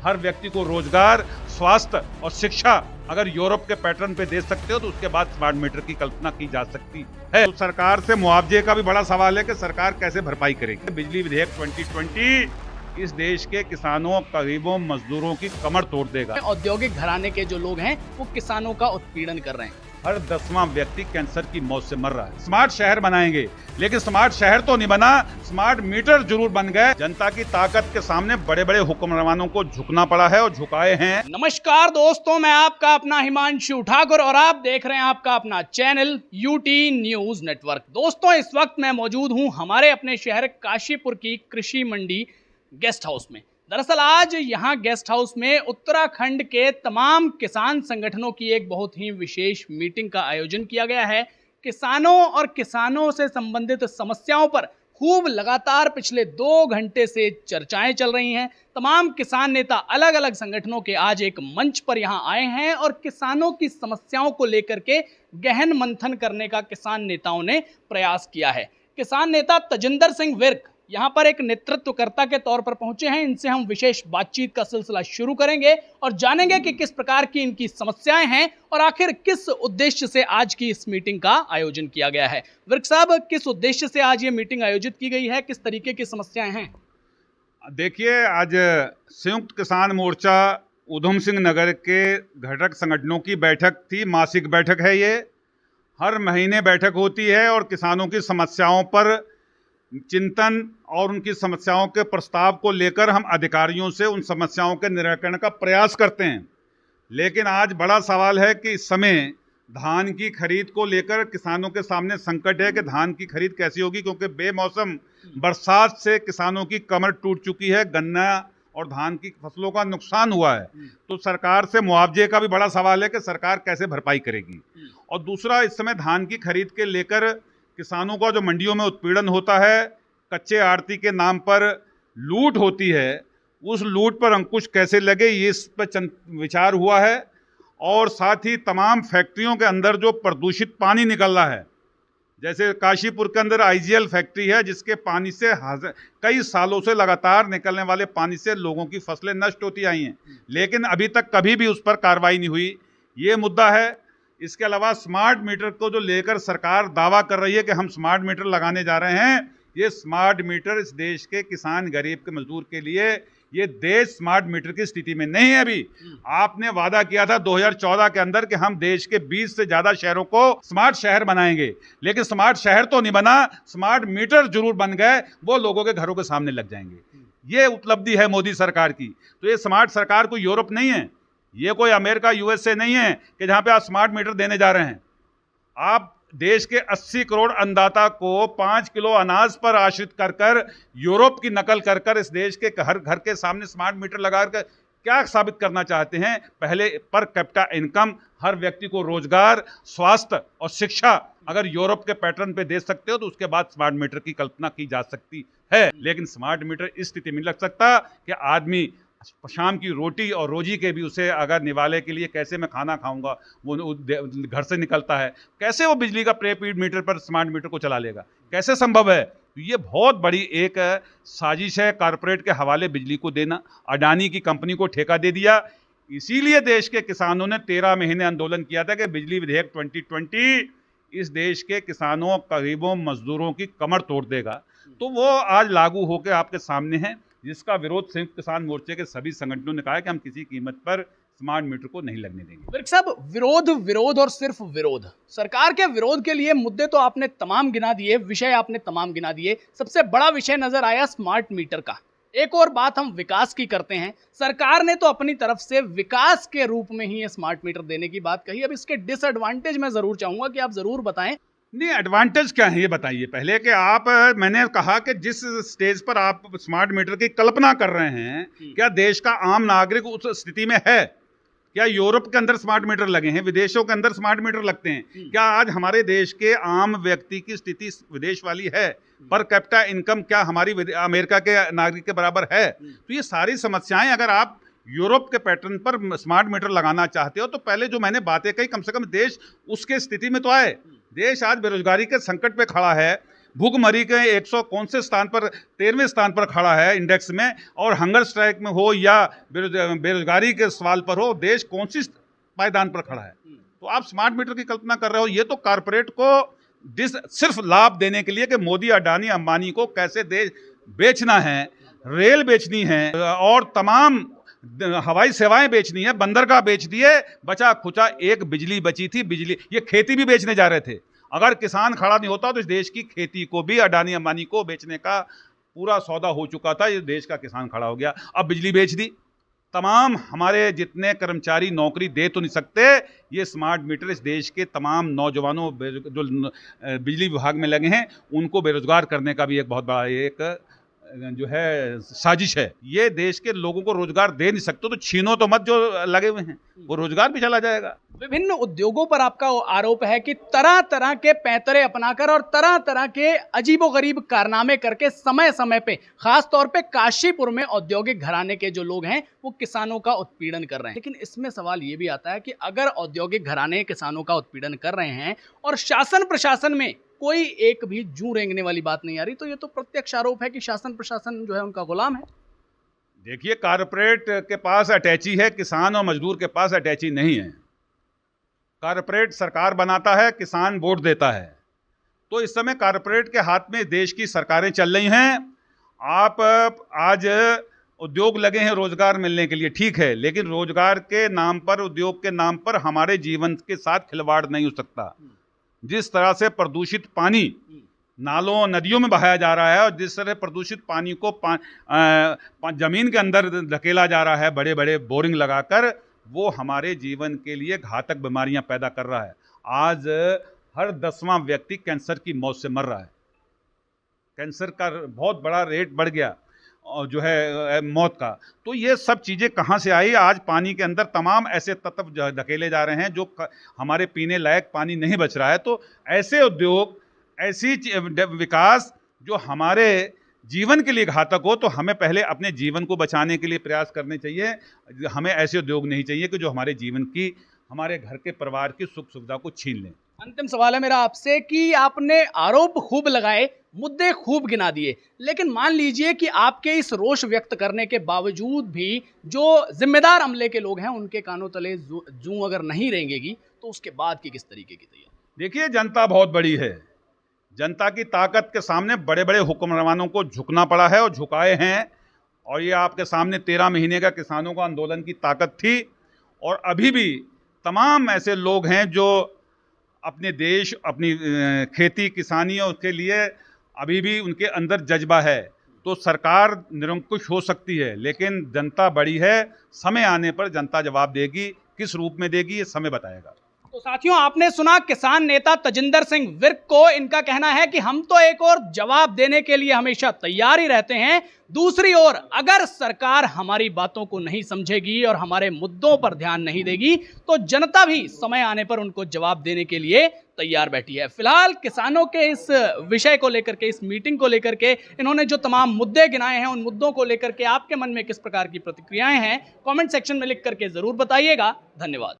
हर व्यक्ति को रोजगार, स्वास्थ्य और शिक्षा अगर यूरोप के पैटर्न पे दे सकते हो तो उसके बाद स्मार्ट मीटर की कल्पना की जा सकती है। तो सरकार से मुआवजे का भी बड़ा सवाल है कि सरकार कैसे भरपाई करेगी। बिजली विधेयक 2020 इस देश के किसानों, गरीबों, मजदूरों की कमर तोड़ देगा। औद्योगिक घराने के जो लोग हैं वो किसानों का उत्पीड़न कर रहे हैं। हर 10वां व्यक्ति कैंसर की मौत से मर रहा है। स्मार्ट शहर बनाएंगे, लेकिन स्मार्ट शहर तो नहीं बना, स्मार्ट मीटर जरूर बन गए। जनता की ताकत के सामने बड़े बड़े हुक्मरानों को झुकना पड़ा है और झुकाए हैं। नमस्कार दोस्तों, मैं आपका अपना हिमांशु ठाकुर और आप देख रहे हैं आपका अपना चैनल यूटी न्यूज नेटवर्क। दोस्तों, इस वक्त मैं मौजूद हूं हमारे अपने शहर काशीपुर की कृषि मंडी गेस्ट हाउस में। दरअसल आज यहाँ गेस्ट हाउस में उत्तराखंड के तमाम किसान संगठनों की एक बहुत ही विशेष मीटिंग का आयोजन किया गया है। किसानों और किसानों से संबंधित समस्याओं पर खूब लगातार पिछले 2 घंटे से चर्चाएं चल रही हैं। तमाम किसान नेता अलग अलग संगठनों के आज एक मंच पर यहाँ आए हैं और किसानों की समस्याओं को लेकर के गहन मंथन करने का किसान नेताओं ने प्रयास किया है। किसान नेता तजिंदर सिंह विर्क यहाँ पर एक नेतृत्वकर्ता के तौर पर पहुंचे हैं। इनसे हम विशेष बातचीत का सिलसिला शुरू करेंगे और जानेंगे कि किस प्रकार की इनकी समस्याएं हैं और आखिर किस उद्देश्य से आज की इस मीटिंग का आयोजन किया गया है। विर्क साहब, किस उद्देश्य से आज ये मीटिंग आयोजित की गई है, किस तरीके की समस्याएं हैं? देखिए, आज संयुक्त किसान मोर्चा उधम सिंह नगर के घटक संगठनों की बैठक थी। मासिक बैठक है ये, हर महीने बैठक होती है और किसानों की समस्याओं पर चिंतन और उनकी समस्याओं के प्रस्ताव को लेकर हम अधिकारियों से उन समस्याओं के निराकरण का प्रयास करते हैं। लेकिन आज बड़ा सवाल है कि इस समय धान की खरीद को लेकर किसानों के सामने संकट है कि धान की खरीद कैसी होगी, क्योंकि बेमौसम बरसात से किसानों की कमर टूट चुकी है, गन्ना और धान की फसलों का नुकसान हुआ है। तो सरकार से मुआवजे का भी बड़ा सवाल है कि सरकार कैसे भरपाई करेगी। और दूसरा, इस समय धान की खरीद के लेकर किसानों का जो मंडियों में उत्पीड़न होता है, कच्चे आड़ती के नाम पर लूट होती है, उस लूट पर अंकुश कैसे लगे, ये इस पर विचार हुआ है। और साथ ही तमाम फैक्ट्रियों के अंदर जो प्रदूषित पानी निकल रहा है, जैसे काशीपुर के अंदर आईजीएल फैक्ट्री है जिसके पानी से कई सालों से लगातार निकलने वाले पानी से लोगों की फसलें नष्ट होती आई हैं, लेकिन अभी तक कभी भी उस पर कार्रवाई नहीं हुई। ये मुद्दा है। इसके अलावा स्मार्ट मीटर को जो लेकर सरकार दावा कर रही है कि हम स्मार्ट मीटर लगाने जा रहे हैं, ये स्मार्ट मीटर इस देश के किसान, गरीब के मजदूर के लिए, ये देश स्मार्ट मीटर की स्थिति में नहीं है। अभी आपने वादा किया था 2014 के अंदर कि हम देश के 20 से ज्यादा शहरों को स्मार्ट शहर बनाएंगे, लेकिन स्मार्ट शहर तो नहीं बना, स्मार्ट मीटर जरूर बन गए, वो लोगों के घरों के सामने लग जाएंगे। ये उपलब्धि है मोदी सरकार की। तो ये स्मार्ट सरकार कोई यूरोप नहीं है, ये कोई अमेरिका यूएसए नहीं है कि जहां पे आप स्मार्ट मीटर देने जा रहे हैं। आप देश के 80 करोड़ अन्नदाता को 5 किलो अनाज पर आश्रित कर कर यूरोप की नकल कर कर इस देश के हर घर के सामने स्मार्ट मीटर लगाकर क्या साबित करना चाहते हैं? पहले पर कैपिटा इनकम, हर व्यक्ति को रोजगार, स्वास्थ्य और शिक्षा अगर यूरोप के पैटर्न पे दे सकते हो तो उसके बाद स्मार्ट मीटर की कल्पना की जा सकती है। लेकिन स्मार्ट मीटर इस स्थिति में लग सकता कि आदमी शाम की रोटी और रोजी के भी उसे अगर निवाले के लिए कैसे मैं खाना खाऊंगा, वो घर से निकलता है, कैसे वो बिजली का प्रीपेड मीटर पर स्मार्ट मीटर को चला लेगा, कैसे संभव है? तो ये बहुत बड़ी एक साजिश है कारपोरेट के हवाले बिजली को देना। अडानी की कंपनी को ठेका दे दिया। इसीलिए देश के किसानों ने 13 महीने आंदोलन किया था कि बिजली विधेयक 2020 इस देश के किसानों, गरीबों, मजदूरों की कमर तोड़ देगा। तो वो आज लागू होकर आपके सामने है, जिसका विरोध संयुक्त किसान मोर्चे के सभी संगठनों ने कहा है कि हम किसी कीमत पर स्मार्ट मीटर को नहीं लगने देंगे। विर्क साहब, विरोध और सिर्फ विरोध, सरकार के विरोध के लिए मुद्दे तो आपने तमाम गिना दिए, विषय आपने तमाम गिना दिए। सबसे बड़ा विषय नजर आया स्मार्ट मीटर का। एक और बात हम विकास की करते हैं। सरकार ने तो अपनी तरफ से विकास के रूप में ही ये स्मार्ट मीटर देने की बात कही। अब इसके डिसएडवांटेज मैं जरूर चाहूंगा कि आप जरूर बताएं। नहीं, एडवांटेज क्या है ये बताइए पहले कि आप, मैंने कहा कि जिस स्टेज पर आप स्मार्ट मीटर की कल्पना कर रहे हैं, क्या देश का आम नागरिक उस स्थिति में है? क्या यूरोप के अंदर स्मार्ट मीटर लगे हैं, विदेशों के अंदर स्मार्ट मीटर लगते हैं? क्या आज हमारे देश के आम व्यक्ति की स्थिति विदेश वाली है? पर कैपिटा इनकम क्या हमारी अमेरिका के नागरिक के बराबर है? तो ये सारी समस्याएं अगर आप यूरोप के पैटर्न पर स्मार्ट मीटर लगाना चाहते हो तो पहले जो मैंने बातें कही, कम से कम देश उसके स्थिति में तो आए। देश आज बेरोजगारी के संकट पे खड़ा है, भूखमरी के 100 कौन से स्थान पर 13वें स्थान पर खड़ा है इंडेक्स में, और हंगर स्ट्राइक में हो या बेरोजगारी के सवाल पर हो, देश कौन सी पायदान पर खड़ा है। तो आप स्मार्ट मीटर की कल्पना कर रहे हो, ये तो कारपोरेट को सिर्फ लाभ देने के लिए कि मोदी, अडानी, अंबानी को कैसे देश बेचना है, रेल बेचनी है और तमाम हवाई सेवाएं बेचनी है, बंदरगाह बेच दिए, बचा खुचा एक बिजली बची थी, बिजली, ये खेती भी बेचने जा रहे थे। अगर किसान खड़ा नहीं होता तो इस देश की खेती को भी अडानी अंबानी को बेचने का पूरा सौदा हो चुका था। ये देश का किसान खड़ा हो गया, अब बिजली बेच दी। तमाम हमारे जितने कर्मचारी नौकरी दे तो नहीं सकते, ये स्मार्ट मीटर इस देश के तमाम नौजवानों जो बिजली विभाग में लगे हैं उनको बेरोजगार करने का भी एक बहुत बड़ा एक जो है साजिश है। ये देश के लोगों को रोजगार दे नहीं सकते तो छीनो तो मत, जो लगे हुए हैं वो रोजगार भी चला जाएगा। विभिन्न उद्योगों पर आपका आरोप है कि तरह तरह के पैंतरे अपनाकर और तरह तरह के अजीबोगरीब कारनामे करके समय समय पे, खास तौर पे काशीपुर में औद्योगिक घराने के जो लोग हैं वो किसानों का उत्पीड़न कर रहे हैं। लेकिन इसमें सवाल ये भी आता है कि अगर औद्योगिक घराने किसानों का उत्पीड़न कर रहे हैं और शासन प्रशासन में कोई एक भी जूं रेंगने वाली बात नहीं आ रही, तो ये तो प्रत्यक्ष आरोप है कि शासन प्रशासन जो है उनका गुलाम है। देखिए, कारपोरेट के पास अटैची है, किसान और मजदूर के पास अटैची नहीं है। कारपोरेट सरकार बनाता है, किसान वोट देता है। तो इस समय कारपोरेट के हाथ में देश की सरकारें चल रही हैं। आप आज उद्योग लगे हैं रोजगार मिलने के लिए, ठीक है, लेकिन रोजगार के नाम पर, उद्योग के नाम पर हमारे जीवन के साथ खिलवाड़ नहीं हो सकता। जिस तरह से प्रदूषित पानी नालों नदियों में बहाया जा रहा है और जिस तरह प्रदूषित पानी को जमीन के अंदर धकेला जा रहा है बड़े बड़े बोरिंग लगाकर, वो हमारे जीवन के लिए घातक बीमारियां पैदा कर रहा है। आज हर 10वां व्यक्ति कैंसर की मौत से मर रहा है। कैंसर का बहुत बड़ा रेट बढ़ गया और जो है मौत का। तो ये सब चीज़ें कहाँ से आई? आज पानी के अंदर तमाम ऐसे तत्व धकेले जा रहे हैं जो हमारे पीने लायक पानी नहीं बच रहा है। तो ऐसे उद्योग, ऐसी विकास जो हमारे जीवन के लिए घातक हो, तो हमें पहले अपने जीवन को बचाने के लिए प्रयास करने चाहिए। हमें ऐसे उद्योग नहीं चाहिए कि जो हमारे जीवन की, हमारे घर के परिवार की सुख सुविधा को छीन लें। अंतिम सवाल है मेरा आपसे कि आपने आरोप खूब लगाए, मुद्दे खूब गिना दिए, लेकिन मान लीजिए कि आपके इस रोष व्यक्त करने के बावजूद भी जो जिम्मेदार अमले के लोग हैं उनके कानों तले जूं अगर नहीं रेंगेगी, तो उसके बाद की किस तरीके की तैयारी? देखिए, जनता बहुत बड़ी है। जनता की ताकत के सामने बड़े बड़े हुक्मरानों को झुकना पड़ा है और झुकाए हैं। और ये आपके सामने 13 महीने का किसानों का आंदोलन की ताकत थी। और अभी भी तमाम ऐसे लोग हैं जो अपने देश, अपनी खेती किसानी और उसके लिए अभी भी उनके अंदर जज्बा है। तो सरकार निरंकुश हो सकती है, लेकिन जनता बड़ी है। समय आने पर जनता जवाब देगी, किस रूप में देगी ये समय बताएगा। तो साथियों, आपने सुना किसान नेता तजिंदर सिंह विर्क को। इनका कहना है कि हम तो एक और जवाब देने के लिए हमेशा तैयार ही रहते हैं। दूसरी ओर अगर सरकार हमारी बातों को नहीं समझेगी और हमारे मुद्दों पर ध्यान नहीं देगी, तो जनता भी समय आने पर उनको जवाब देने के लिए तैयार बैठी है। फिलहाल किसानों के इस विषय को लेकर के, इस मीटिंग को लेकर के इन्होंने जो तमाम मुद्दे गिनाए हैं, उन मुद्दों को लेकर के आपके मन में किस प्रकार की प्रतिक्रियाएं हैं, कमेंट सेक्शन में लिख करके जरूर बताइएगा। धन्यवाद।